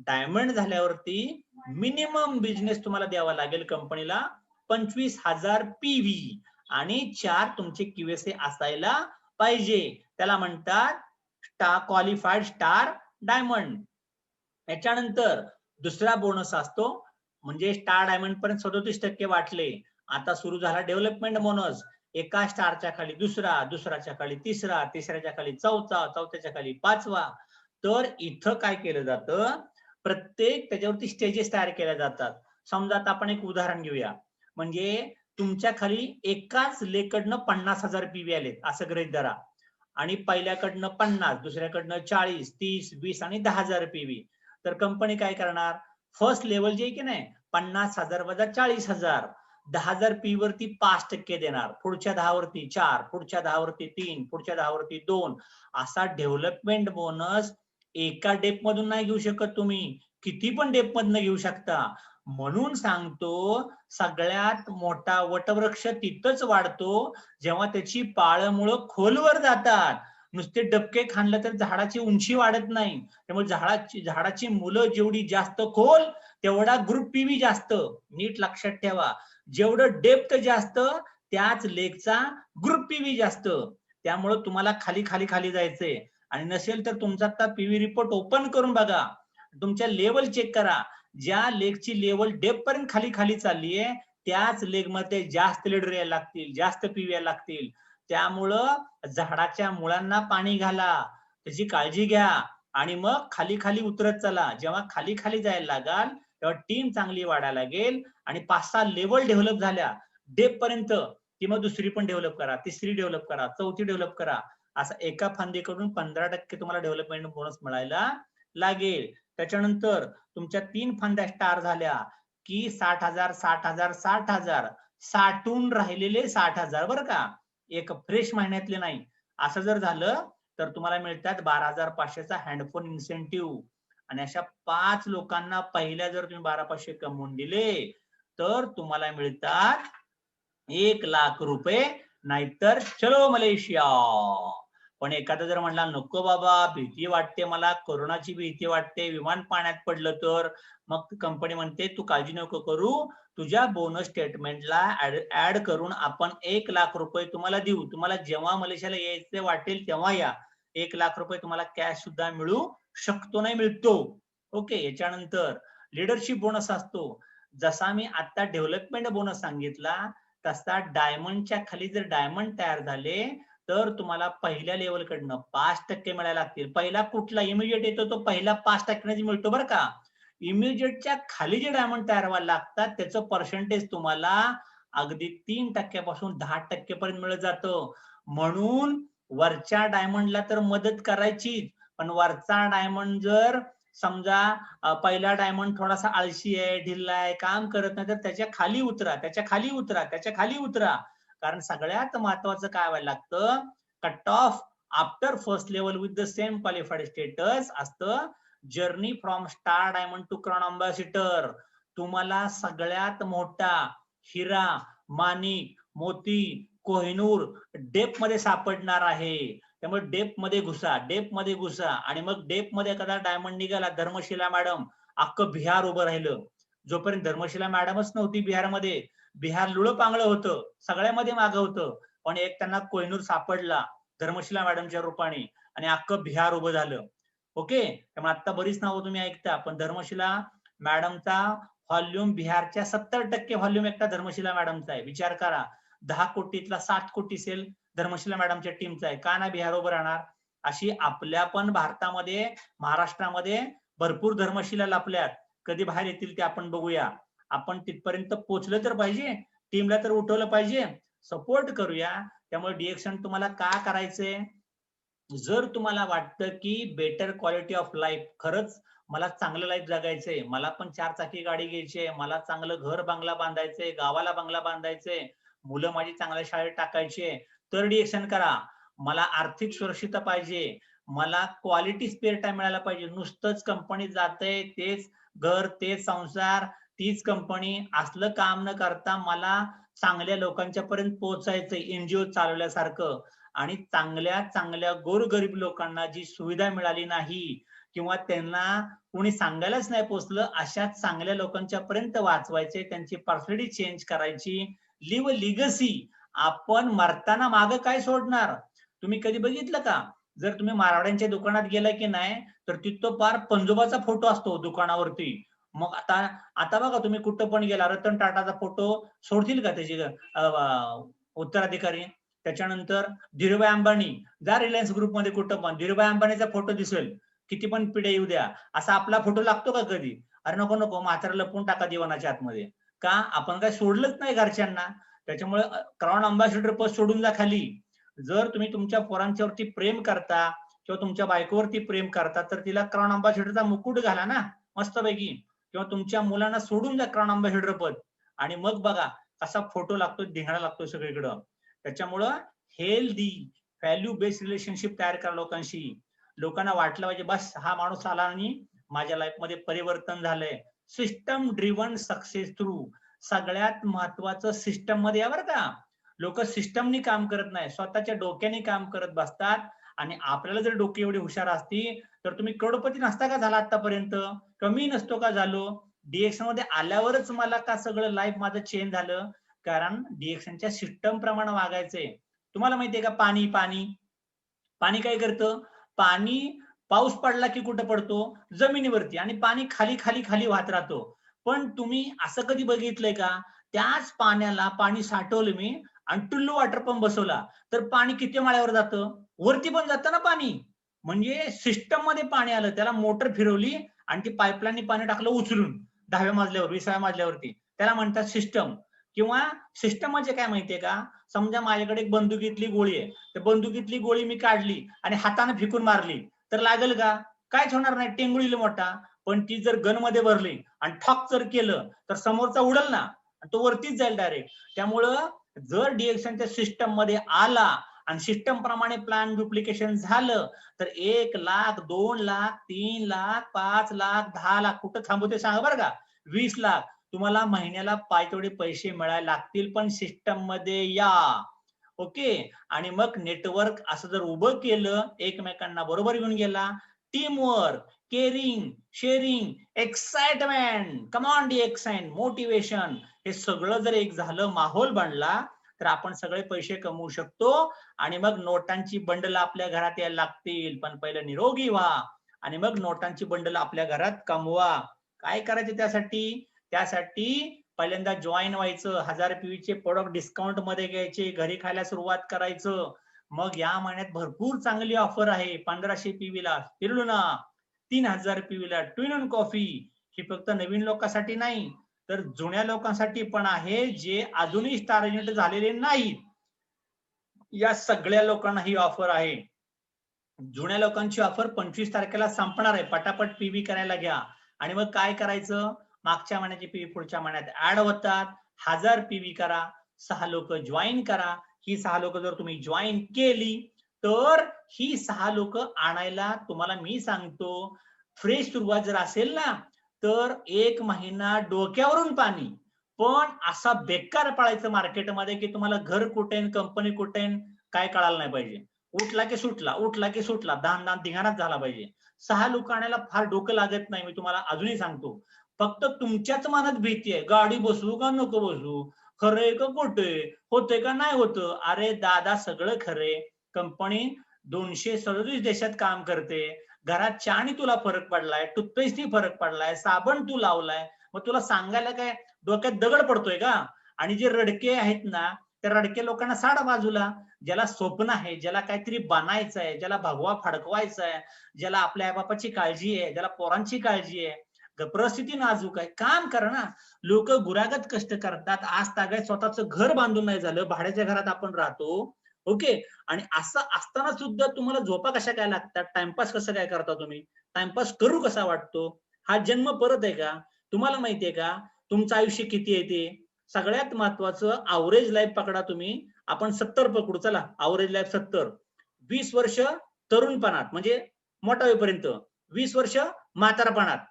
Diamond झाल्यावरती मिनिमम बिझनेस तुम्हाला द्यावा लागेल कंपनीला 25,000 पीव्ही आणि 4 तुमचे QSA असायला पाहिजे. त्याला म्हणतात स्टार क्वालिफाईड स्टार डायमंड. याच्यानंतर दुसरा बोनस असतो, म्हणजे स्टार डायमंड पर्यंत 37% वाटले. आता सुरू झाला डेव्हलपमेंट बोनस. एका स्टारच्या खाली दुसरा, दुसऱ्याच्या खाली तिसरा, तिसऱ्याच्या खाली चौथा, चौथ्याच्या खाली 5वा. तर इथं काय केलं जातं, प्रत्येक त्याच्यावरती स्टेजेस तयार केल्या जातात. समजा आता आपण एक उदाहरण घेऊया, म्हणजे तुमच्या खाली एकाच लेकडनं 50,000 पीव्ही आलेत असं गृहीत धरा, आणि पहिल्याकडनं 50, दुसऱ्याकडनं 40, 30, 20 आणि 10,000 पीव्ही. तर कंपनी काय करणार, फर्स्ट लेवल जे की नाही 50,000 वजा 40,000, 10,000 पी वरती 5% देणार, पुढच्या 10 वरती 4, पुढच्या 10 वरती 3, पुढच्या 10 वरती 2, असा डेव्हलपमेंट बोनस एका डेप मधून नाही घेऊ शकत तुम्ही, किती पण डेप मधनं घेऊ शकता. म्हणून सांगतो सगळ्यात मोठा वटवृक्ष तिथंच वाढतो जेव्हा त्याची पाळमुळं खोलवर जातात. नुसते डबके खाणलं तर झाडाची उंची वाढत नाही. त्यामुळे झाडाची मुलं जेवढी जास्त खोल तेवढा ग्रुप पीव्ही जास्त. नीट लक्षात ठेवा, जेवढं डेप्थ जास्त त्याच लेगचा ग्रुप पीव्ही जास्त. त्यामुळं तुम्हाला खाली खाली खाली जायचंय. आणि नसेल तर तुमचा आता पीव्ही रिपोर्ट ओपन करून बघा, तुमच्या लेवल चेक करा. ज्या लेगची लेवल डेप्थ पर्यंत खाली खाली चाललीये त्याच लेग मध्ये जास्त लीडर यायला लागतील, जास्त पीव्ही यायला लागतील. त्यामुळं झाडाच्या मुळांना पाणी घाला, त्याची काळजी घ्या आणि मग खाली खाली उतरत चला. जेव्हा खाली खाली जायला लागाल तेव्हा टीम चांगली वाढायला लागेल आणि 5-6 लेवल डेव्हलप झाल्या डेप पर्यंत की मग दुसरी पण डेव्हलप करा, तिसरी डेव्हलप करा, चौथी डेव्हलप करा. असं एका फांदीकडून 15% तुम्हाला डेव्हलपमेंट बोनस मिळायला लागेल. त्याच्यानंतर तुमच्या 3 फांद्या स्टार झाल्या की 60,000 60,000 60,000 साठून राहिलेले 60,000 बरं का, एक फ्रेश महिन्यातले नाही. असं जर झालं तर तुम्हाला मिळतात 12,500चा हँडफोन इन्सेंटिव्ह. आणि अशा 5 लोकांना पहिल्या जर तुम्ही 12,500 कमवून दिले तर तुम्हाला मिळतात 1,00,000 रुपये, नाहीतर चलो मलेशिया. पण एखादा जर म्हणला नको बाबा भीती वाटते मला, कोरोनाची भीती वाटते, विमान पाण्यात पडलं तर, मग कंपनी म्हणते तू काळजी नको करू, तुझ्या बोनस स्टेटमेंटला ऍड करून आपण 1,00,000 रुपये तुम्हाला देऊ. तुम्हाला जेव्हा मलेशियाला यायचं वाटेल तेव्हा या. 1,00,000 रुपये तुम्हाला कॅश सुद्धा मिळू शकतो, नाही मिळतो. ओके. याच्यानंतर लिडरशिप बोनस असतो. जसा मी आता डेव्हलपमेंट बोनस सांगितला तसा डायमंडच्या खाली जर डायमंड तयार झाले तर तुम्हाला पहिल्या लेवल कडनं 5% मिळायला लागतील. पहिला कुठला इमिजिएट येतो तो पहिला 5% मिळतो बरं का. इमिजिएटच्या खाली जे डायमंड तयार व्हायला लागतात त्याचं पर्सेंटेज तुम्हाला अगदी 3% पासून 10% पर्यंत मिळत जातं. म्हणून वरच्या डायमंडला तर मदत करायची, पण वरचा डायमंड जर समजा पहिला डायमंड थोडासा आळशी आहे, ढिल्ला आहे, काम करत नाही, तर त्याच्या खाली उतरा, त्याच्या खाली उतरा, त्याच्या खाली उतरा. कारण सगळ्यात महत्वाचं काय व्हायला लागतं, cut off after first level with the same qualified status असतं journey from star diamond to crown ambassador. तुम्हाला सगळ्यात मोठा हिरा, माणिक, मोती, कोहिनूर डेप मध्ये सापडणार आहे. त्यामुळे डेप मध्ये घुसा, डेप मध्ये घुसा. आणि मग डेप मध्ये एखादा डायमंड निघाला, धर्मशिला मॅडम, अख्खं बिहार उभं राहिलं. जोपर्यंत धर्मशिला मॅडमच नव्हती बिहारमध्ये, बिहार लुळं पांगळं होतं, सगळ्यामध्ये मागं होतं, पण एक त्यांना कोहिनूर सापडला धर्मशिला मॅडमच्या रूपाने आणि अख्खं बिहार उभं झालं. ओके. त्यामुळे आता बरीच नावं तुम्ही ऐकता, पण धर्मशिला मॅडमचा व्हॉल्यूम बिहारच्या 70% व्हॉल्यूम एकटा धर्मशिला मॅडमचा आहे. विचार करा, 10 कोटीतला 7 कोटी सेल धर्मशिला मॅडमच्या टीमचा आहे. का ना बिहार उभं राहणार. अशी आपल्या पण भारतामध्ये, महाराष्ट्रामध्ये भरपूर धर्मशिला लपल्यात. कधी बाहेर येतील ते आपण बघूया. आपण तिथपर्यंत पोहोचलं तर पाहिजे, टीमला तर उठवलं पाहिजे, सपोर्ट करूया. त्यामुळे डिएक्शन तुम्हाला का करायचंय, जर तुम्हाला वाटतं की बेटर क्वालिटी ऑफ लाईफ, खरंच मला चांगलं लाईफ जगायचंय, मला पण 4 चाकी गाडी घ्यायची आहे, मला चांगलं घर बंगला बांधायचंय, गावाला बंगला बांधायचंय, मुलं माझी चांगल्या शाळेत टाकायची, तर डिएक्शन करा. मला आर्थिक सुरक्षितता पाहिजे, मला क्वालिटी स्पेअर टाइम मिळायला पाहिजे. नुसतंच कंपनी जाते, तेच घर, तेच संसार, तीच कंपनी, असलं काम न करता मला चांगल्या लोकांच्या पर्यंत पोहोचायचंय एनजीओ चालवल्यासारखं. आणि चांगल्या चांगल्या गोरगरीब लोकांना जी सुविधा मिळाली नाही किंवा त्यांना कोणी सांगायलाच नाही पोचलं, अशा चांगल्या लोकांच्या पर्यंत वाचवायचे, त्यांची पर्सनॅलिटी चेंज करायची, लिव्ह लिगसी. आपण मरताना मागं काय सोडणार. तुम्ही कधी बघितलं का, जर तुम्ही मारवाड्यांच्या दुकानात गेला की नाही तर तिथं पार पंजोबाचा फोटो असतो दुकानावरती. मग आता बघा तुम्ही कुठं पण गेला, रतन टाटाचा फोटो सोडतील का त्याचे उत्तराधिकारी. त्याच्यानंतर धीरूभाई अंबानी, जा रिलायन्स ग्रुप मध्ये कुठं पण धीरूभाई अंबानीचा फोटो दिसेल, किती पण पिढ्या येऊ द्या, असा आपला फोटो लागतो का कधी. अरे नको नको, म्हातारा लपून टाका दिवाणाच्या आतमध्ये. का, आपण काय सोडलंच नाही घरच्यांना. त्याच्यामुळे क्राउन अम्बॅसिडर पद सोडून जा खाली. जर तुम्ही तुमच्या पोरांच्यावरती प्रेम करता किंवा तुमच्या बायकोवरती प्रेम करता तर तिला क्राउन अम्बॅसिडरचा मुकुट घाला ना मस्तपैकी. किंवा तुमच्या मुलांना सोडून द्या क्राउन अम्बॅसिडर पद आणि मग बघा असा फोटो लागतो, धिंगाणा लागतो सगळीकडं. त्याच्यामुळं हेल्दी व्हॅल्यू बेस्ड रिलेशनशिप तयार करा लोकांशी. लोकांना वाटलं पाहिजे बस हा माणूस आला आणि माझ्या लाईफमध्ये परिवर्तन झालंय. System driven success through. सगळ्यात महत्वाचं सिस्टम मध्ये बरं का. लोक सिस्टमनी काम करत नाही, स्वतःच्या डोक्याने काम करत बसतात. आणि आपल्याला जर डोके एवढी हुशार असती तर तुम्ही करोडपती नसता का झाला आतापर्यंत, कमी नसतो का झालो. डीएक्शन मध्ये आल्यावरच मला का सगळं लाईफ माझं चेंज झालं, कारण डीएक्शनच्या सिस्टम प्रमाणे वागायचंय. तुम्हाला माहितीये का पाणी पाणी पाणी काय करतं, पाणी पाऊस पडला की कुठं पडतो, जमिनीवरती, आणि पाणी खाली खाली खाली वाहत राहतो. पण तुम्ही असं कधी बघितलंय का, त्याच पाण्याला पाणी साठवलं मी आणि टुल्लू वॉटर पंप बसवला तर पाणी किती माळ्यावर जातं, वरती पण जातं ना पाणी. म्हणजे सिस्टम मध्ये पाणी आलं, त्याला मोटर फिरवली आणि ती पाईपलाईन पाणी टाकलं उचलून 10व्या मजल्यावर 20व्या मजल्यावरती, त्याला म्हणतात सिस्टम. किंवा सिस्टम म्हणजे काय माहितीये का, समजा माझ्याकडे एक बंदुकीतली गोळी आहे, तर बंदुकीतली गोळी मी काढली आणि हाताने फेकून मारली तर लागेल का, कायच होणार नाही, टेंगुळील मोठा. पण ती जर गन मध्ये भरली आणि ठॉक जर केलं तर समोरचा उडल ना, तो वरतीच जाईल डायरेक्ट. त्यामुळं जर डीएक्शनच्या सिस्टम मध्ये आला आणि सिस्टम प्रमाणे प्लॅन डुप्लिकेशन झालं तर 1 लाख 2 लाख 3 लाख 5 लाख 10 लाख कुठं थांबवते सांगा बरं का, 20 लाख तुम्हाला महिन्याला पाहिजे तेवढे पैसे मिळायला लागतील, पण सिस्टम मध्ये या. ओके. आणि मग नेटवर्क असं जर उभं केलं, एकमेकांना बरोबर घेऊन गेला, team work, caring, sharing, excitement, come on the action, motivation, हे सगळं जर एक झालं, माहोल बनला, तर आपण सगळे पैसे कमवू शकतो. आणि मग नोटांची बंडल आपल्या घरात यायला लागतील. पण पहिलं निरोगी व्हा आणि मग नोटांची बंडल आपल्या घरात कमवा. काय करायचं त्यासाठी, त्यासाठी पहिल्यांदा जॉईन व्हायचं, 1000 पीवीचे प्रोडक्ट डिस्काउंट मध्ये घ्यायचे, घरी खायला सुरुवात करायचं. मग या महिन्यात भरपूर चांगली ऑफर आहे, 1500 पीवीला स्पिरुलिना, 3000 पीवीला ट्विन ऑन कॉफी. ही फक्त नवीन लोकांसाठी नाही तर जुन्या लोकांसाठी पण आहे, जे अजूनही स्टार एजंट झालेले नाही. या सगळ्या लोकांना ही ऑफर आहे. जुन्या लोकांची ऑफर 25 तारखेला संपणार आहे, पटापट पीव्ही करायला घ्या. आणि मग काय करायचं, मागच्या महिन्याची पीव्ही पुढच्या महिन्यात ऍड होतात, 1000 पीव्ही करा, 6 लोक जॉईन करा. ही 6 लोक जर तुम्ही जॉईन केली तर ही 6 लोक आणायला तुम्हाला मी सांगतो, फ्रेश सुरुवात जर असेल ना तर 1 महिना डोक्यावरून पाणी. पण असा बेकार पळायचं मार्केटमध्ये की तुम्हाला घर कुठे कंपनी कुठे काय कळायला नाही पाहिजे. उठला की सुटला, उठला की सुटला, दान धिंगाणाच झाला पाहिजे. 6 लोक आणायला फार डोकं लागत नाही, मी तुम्हाला अजूनही सांगतो. फक्त तुमच्याच मनात भीती आहे, गाडी बसवू का नको बसवू, खरंय का खोटंय, होतंय का नाही होतं. अरे दादा सगळं खरंय. कंपनी 237 देशात काम करते. घरात चहानी तुला फरक पडलाय, टूथपेस्टनी फरक पडलाय, साबण तू लावलाय, मग तुला सांगायला काय डोक्यात दगड पडतोय का. आणि जे रडके आहेत ना, त्या रडके लोकांना साडा बाजूला. ज्याला स्वप्न आहे, ज्याला काहीतरी बनायचं आहे, ज्याला भगवा फडकवायचा आहे, ज्याला आपल्या आईबापाची काळजी आहे, ज्याला पोरांची काळजी आहे, परिस्थिती नाजूक आहे, काम करा ना. लोक गुरागत कष्ट करतात, आज तागायत स्वतःचं घर बांधून नाही झालं, भाड्याच्या घरात आपण राहतो. ओके. आणि असं असताना सुद्धा तुम्हाला झोपा कशा काय लागतात, टाइमपास कसं काय करता तुम्ही, टाइमपास करू कसा वाटतो. हा जन्म परत आहे का, तुम्हाला माहितीये का तुमचं आयुष्य किती आहे ते. सगळ्यात महत्वाचं अवरेज लाईफ पकडा तुम्ही, आपण 70 पकडू, चला अवरेज लाईफ 70. 20 वर्ष तरुणपणात म्हणजे मोठा होईपर्यंत, 20 वर्ष म्हातारपणात,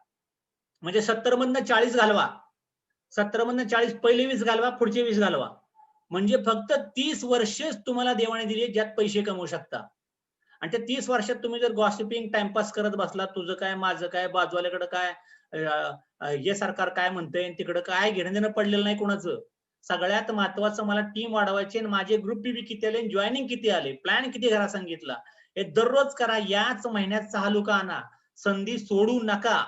म्हणजे 70 मधनं 40 घालवा, 70 मधनं 40, पहिले 20 घालवा, पुढचे 20 घालवा. म्हणजे फक्त 30 वर्षच तुम्हाला देवाने दिली ज्यात पैसे कमवू शकता. आणि त्या 30 वर्षात तुम्ही जर गॉसिपिंग टाइमपास करत बसला, तुझं काय माझं काय, बाजूवाल्याकडे काय, हे सरकार काय म्हणतंय, तिकडं काय घेणं देणं पडलेलं नाही कोणाचं. सगळ्यात महत्वाचं मला टीम वाढवायची, माझे ग्रुप पीव्ही किती आले, जॉईनिंग किती आले, प्लॅन किती घरा सांगितला, हे दररोज करा. याच महिन्यात 6 लोक आणा, संधी सोडू नका.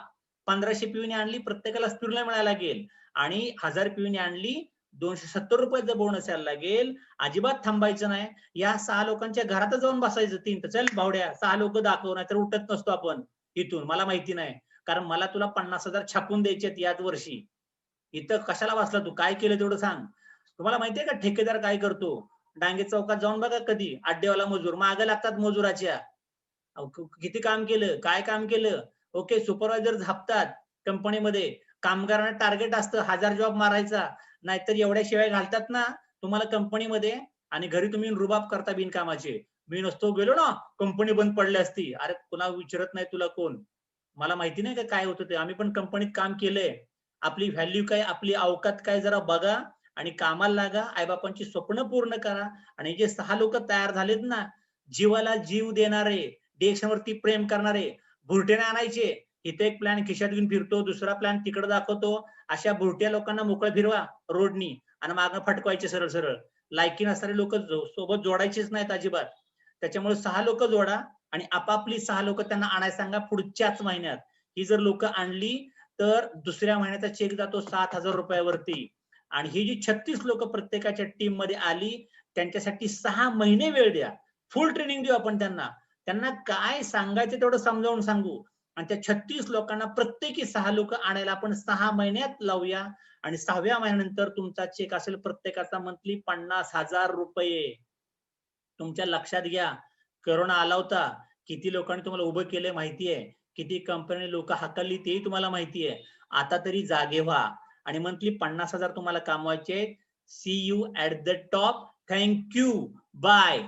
1500 पीव्हीने आणली, प्रत्येकाला स्पिरुलिना मिळायला लागेल. आणि 1000 पीव्हीने आणली, 270 रुपयाचा बोनस यायला लागेल. अजिबात थांबायचं नाही. या 6 लोकांच्या घरात जाऊन बसायचं. 3 चल भावड्या 6 लोक दाखव, नाहीतर उठत नसतो आपण इथून, मला माहिती नाही, कारण मला तुला 50,000 छापून द्यायचे याच वर्षी. इथं कशाला बसला तू, काय केलं तेवढं सांग. तुम्हाला माहितीये का ठेकेदार काय करतो, डांगे चौकात जाऊन बघा कधी, अड्डेवाला मजूर मागे लागतात मजुराच्या, किती काम केलं, काय काम केलं. ओके. सुपरवायझर झापतात कंपनीमध्ये, कामगारांना टार्गेट असतं 1000 जॉब मारायचा, नाहीतर एवढ्या शिवाय घालतात ना तुम्हाला कंपनीमध्ये, आणि घरी तुम्ही रुबाब करता बिनकामाचे. मी नसतो गेलो ना कंपनी बंद पडली असती. अरे कुणा विचारत नाही तुला कोण, मला माहिती नाही का काय होतं ते. आम्ही पण कंपनीत काम केलंय. आपली व्हॅल्यू काय, आपली अवकात काय जरा बघा आणि कामाला लागा. आईबापांची स्वप्न पूर्ण करा. आणि जे 6 लोक तयार झालेत ना, जीवाला जीव देणारे, देशावरती प्रेम करणारे, भुरट्याने आणायचे. इथे एक प्लॅन खिशात घेऊन फिरतो, दुसरा प्लॅन तिकडे दाखवतो. अशा भुरट्या लोकांना मोकळं फिरवा रोडनी आणि मागं फटकवायचे सरळ सरळ. लायकी नसणारे लोक सोबत जोडायचेच नाहीत अजिबात. त्याच्यामुळे 6 लोक जोडा आणि आपापली 6 लोक त्यांना आणायला सांगा पुढच्याच महिन्यात. ही जर लोक आणली तर दुसऱ्या महिन्याचा चेक जातो 7,000 रुपयावरती. आणि ही जी 36 लोक प्रत्येकाच्या टीम मध्ये आली त्यांच्यासाठी 6 महिने वेळ द्या. फुल ट्रेनिंग देऊ आपण त्यांना. त्यांना काय सांगायचं तेवढं समजावून सांगू. आणि त्या 36 लोकांना प्रत्येकी 6 लोक आणायला आपण 6 महिन्यात लावूया. आणि 6व्या महिन्यानंतर तुमचा चेक असेल प्रत्येकाचा मंथली 50,000 रुपये. तुमच्या लक्षात घ्या, करोना आला होता, किती लोकांनी तुम्हाला उभं केलंय माहितीये, किती कंपनी लोक हाकलली तेही तुम्हाला माहितीये. आता तरी जागे व्हा आणि मंथली 50,000 तुम्हाला कमवायचे. See you at the top. Thank you. Bye.